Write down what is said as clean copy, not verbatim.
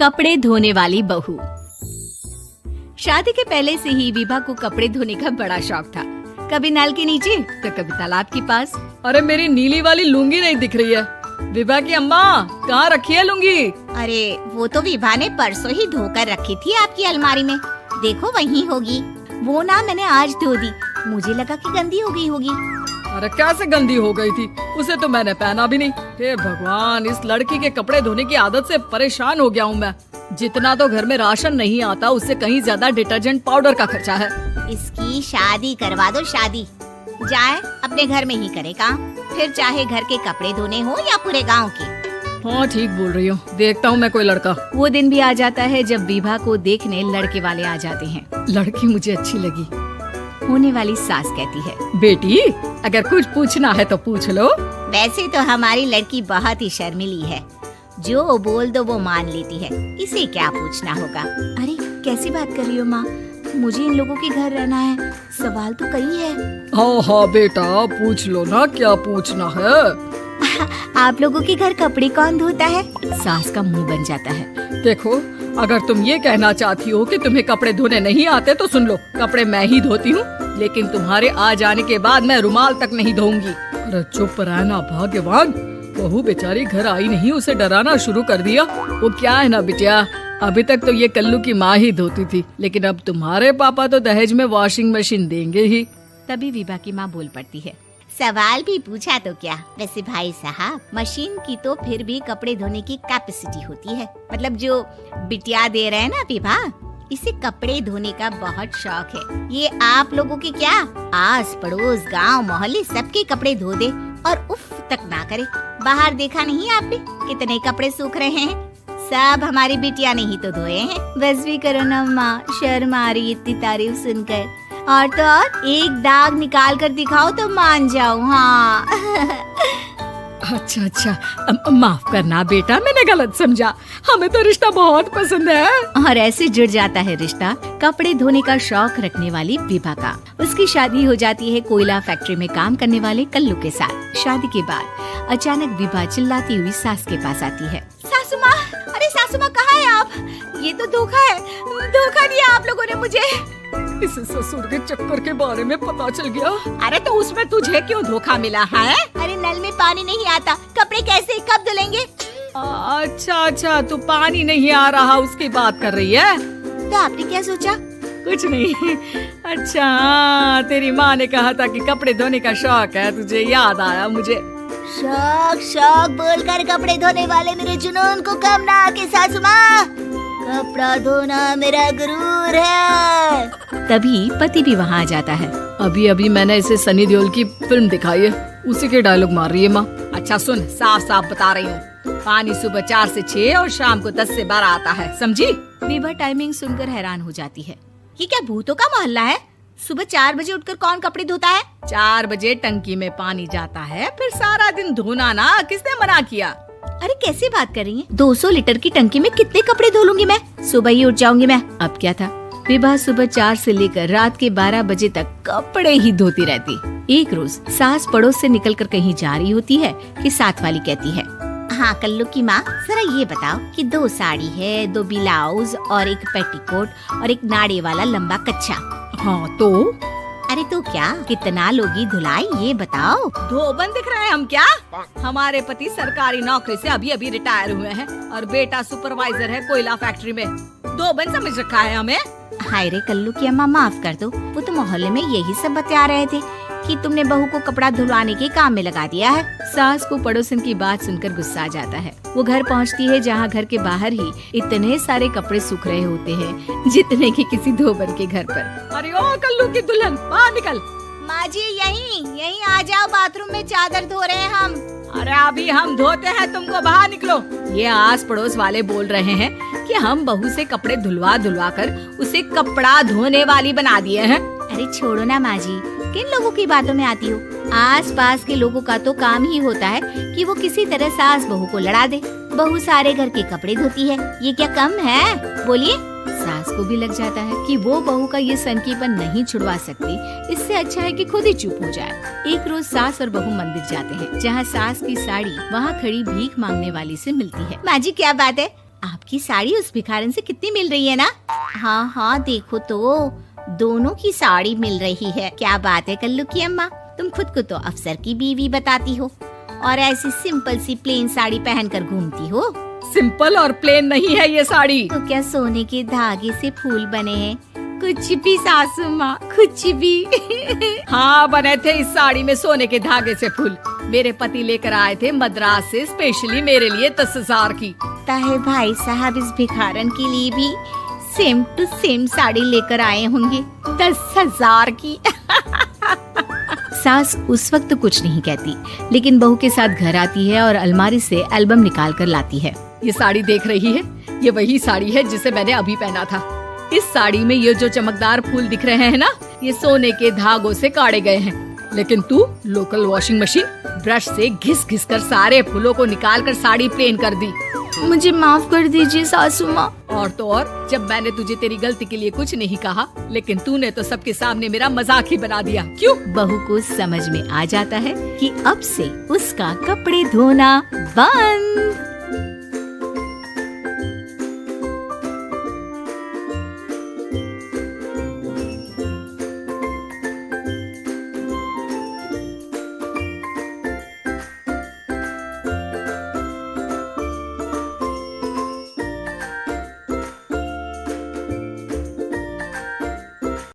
कपड़े धोने वाली बहू। शादी के पहले से ही विभा को कपड़े धोने का बड़ा शौक था। कभी नल के नीचे तो कभी तालाब के पास। अरे मेरी नीली वाली लुंगी नहीं दिख रही है। विभा की अम्मा कहाँ रखी है लुंगी? अरे वो तो विभा ने परसों ही धोकर रखी थी आपकी अलमारी में, देखो वहीं होगी। वो ना मैंने आज धो दी, मुझे लगा कि गंदी हो गई होगी। अरे कैसे गंदी हो गई थी, उसे तो मैंने पहना भी नहीं। हे भगवान, इस लड़की के कपड़े धोने की आदत से परेशान हो गया हूँ मैं। जितना तो घर में राशन नहीं आता, उससे कहीं ज्यादा डिटर्जेंट पाउडर का खर्चा है। इसकी शादी करवा दो, शादी जाए अपने घर में ही करे काम, फिर चाहे घर के कपड़े धोने हो या पूरे गांव के। हाँ ठीक बोल रही हूँ, देखता हूँ मैं कोई लड़का। वो दिन भी आ जाता है जब विभा को देखने लड़के वाले आ जाते हैं। लड़की मुझे अच्छी लगी। होने वाली सास कहती है, बेटी अगर कुछ पूछना है तो पूछ लो। वैसे तो हमारी लड़की बहुत ही शर्मीली है, जो बोल दो वो मान लेती है, इसे क्या पूछना होगा। अरे कैसी बात कर रही हो माँ, मुझे इन लोगों के घर रहना है, सवाल तो कई है। हाँ हाँ बेटा पूछ लो ना, क्या पूछना है। आप लोगों के घर कपड़े कौन धोता है? सास का मुंह बन जाता है। देखो अगर तुम ये कहना चाहती हो कि तुम्हें कपड़े धोने नहीं आते तो सुन लो, कपड़े मैं ही धोती हूँ, लेकिन तुम्हारे आ जाने के बाद मैं रुमाल तक नहीं धोऊंगी। अरे चुप रहना भाग्यवान, बहू बेचारी घर आई नहीं, उसे डराना शुरू कर दिया। वो क्या है ना बिटिया, अभी तक तो ये कल्लू की माँ ही धोती थी, लेकिन अब तुम्हारे पापा तो दहेज में वॉशिंग मशीन देंगे ही। तभी विभा की माँ बोल पड़ती है, सवाल भी पूछा तो क्या। वैसे भाई साहब, मशीन की तो फिर भी कपड़े धोने की कैपेसिटी होती है। मतलब जो बिटिया दे रहे हैं ना विभा, इसे कपड़े धोने का बहुत शौक है। ये आप लोगों के क्या, आस पड़ोस गांव मोहल्ले सबके कपड़े धो दे और उफ तक ना करे। बाहर देखा नहीं आपने कितने कपड़े सूख रहे हैं, सब हमारी बिटिया ने ही तो धोए हैं। बस भी करो ना माँ, शर्म आ रही इतनी तारीफ सुनकर। और तो और एक दाग निकाल कर दिखाओ तो मान जाओ। हाँ अच्छा, माफ करना बेटा, मैंने गलत समझा। हमें तो रिश्ता बहुत पसंद है। और ऐसे जुड़ जाता है रिश्ता कपड़े धोने का शौक रखने वाली विभा का। उसकी शादी हो जाती है कोयला फैक्ट्री में काम करने वाले कल्लू के साथ। शादी के बाद अचानक विभा चिल्लाती हुई सास के पास आती है। सासू माँ, अरे सासू माँ कहाँ है आप? ये तो धोखा है, धोखा दिया आप लोगों ने मुझे। इस ससुर के चक्कर के बारे में पता चल गया। अरे तो उसमें तुझे क्यों धोखा मिला है? अरे नल में पानी नहीं आता, कपड़े कैसे कब धुलेंगे? अच्छा, तू पानी नहीं आ रहा उसकी बात कर रही है। तो आपने क्या सोचा? कुछ नहीं। अच्छा तेरी माँ ने कहा था कि कपड़े धोने का शौक है, तुझे याद आया मुझे। शौक बोलकर कपड़े धोने वाले मेरे जुनून को कम ना आके सासू माँ, कपड़ा धोना मेरा गुरूर है। तभी पति भी वहाँ आ जाता है। अभी मैंने इसे सनी देओल की फिल्म दिखाई है, उसी के डायलॉग मार रही है माँ। अच्छा सुन, साफ साफ बता रही हूँ, पानी सुबह 4 से 6 और शाम को 10 से 12 आता है, समझी? विभा टाइमिंग सुनकर हैरान हो जाती है। ये क्या भूतों का मोहल्ला है? सुबह 4 बजे उठकर कौन कपड़े धोता है? 4 बजे टंकी में पानी जाता है, फिर सारा दिन धोना ना, किसने मना किया? अरे कैसी बात कर रही हैं? 200 लीटर की टंकी में कितने कपड़े धो लूंगी मैं, सुबह ही उठ जाऊंगी मैं। अब क्या था, विभा सुबह 4 से लेकर रात के 12 बजे तक कपड़े ही धोती रहती। एक रोज सास पड़ोस से निकलकर कहीं जा रही होती है कि साथ वाली कहती है, हाँ कल्लू की माँ, जरा ये बताओ कि 2 साड़ी है, 2 ब्लाउज और एक पेटीकोट और एक नाड़े वाला लंबा कच्छा। हाँ तो? अरे तो क्या, कितना लोगी धुलाई ये बताओ। धोबन दिख रहे हैं हम क्या? हमारे पति सरकारी नौकरी से अभी रिटायर हुए हैं और बेटा सुपरवाइजर है कोयला फैक्ट्री में। धोबन समझ रखा है हमें? हाय रे कल्लू की अम्मा, माफ कर दो, वो तो मोहल्ले में यही सब बता रहे थे कि तुमने बहू को कपड़ा धुलवाने के काम में लगा दिया है। सास को पड़ोसन की बात सुनकर गुस्सा आ जाता है। वो घर पहुंचती है जहां घर के बाहर ही इतने सारे कपड़े सूख रहे होते हैं जितने कि किसी धोबन के घर पर। अरे ओ कल्लू की दुल्हन, बाहर निकल। माँ जी यहीं आ जाओ, बाथरूम में चादर धो रहे हैं हम। अरे अभी हम धोते हैं, तुमको बाहर निकलो। ये आस पड़ोस वाले बोल रहे हैं कि हम बहू से कपड़े धुलवा कर उसे कपड़ा धोने वाली बना दिए हैं। अरे छोड़ो ना माँ जी, किन लोगों की बातों में आती हो? आस पास के लोगों का तो काम ही होता है कि वो किसी तरह सास बहू को लड़ा दे। बहू सारे घर के कपड़े धोती है, ये क्या कम है? बोलिए। सास को भी लग जाता है कि वो बहू का ये सनकीपन नहीं छुड़वा सकती, इससे अच्छा है कि खुद ही चुप हो जाए। एक रोज सास और बहू मंदिर जाते हैं, जहाँ सास की साड़ी वहाँ खड़ी भीख मांगने वाली से मिलती है। माँ जी क्या बात है, आपकी साड़ी उस भिखारन से कितनी मिल रही है ना? हाँ हाँ देखो तो दोनों की साड़ी मिल रही है। क्या बात है कल्लू की अम्मा, तुम खुद को तो अफसर की बीवी बताती हो और ऐसी सिंपल सी प्लेन साड़ी पहनकर घूमती हो। सिंपल और प्लेन नहीं है ये साड़ी। तो क्या सोने के धागे से फूल बने हैं? कुछ भी सासू माँ, कुछ भी। हाँ बने थे इस साड़ी में सोने के धागे से फूल। मेरे पति लेकर आए थे मद्रास से स्पेशली मेरे लिए 10,000 की। ताहे भाई साहब इस भिखारन के लिए भी सेम टू सेम साड़ी लेकर आए होंगे 10,000 की। सास उस वक्त कुछ नहीं कहती, लेकिन बहू के साथ घर आती है और अलमारी से एल्बम निकाल कर लाती है। ये साड़ी देख रही है, ये वही साड़ी है जिसे मैंने अभी पहना था। इस साड़ी में ये जो चमकदार फूल दिख रहे हैं ना, ये सोने के धागों से काढ़े गए हैं। लेकिन तू लोकल वॉशिंग मशीन ब्रश से घिस घिस कर सारे फूलों को निकाल कर साड़ी प्लेन कर दी। मुझे माफ कर दीजिए सासू माँ। और तो और, जब मैंने तुझे तेरी गलती के लिए कुछ नहीं कहा, लेकिन तूने तो सबके सामने मेरा मजाक ही बना दिया। क्यों? बहू को समझ में आ जाता है कि अब से उसका कपड़े धोना बंद।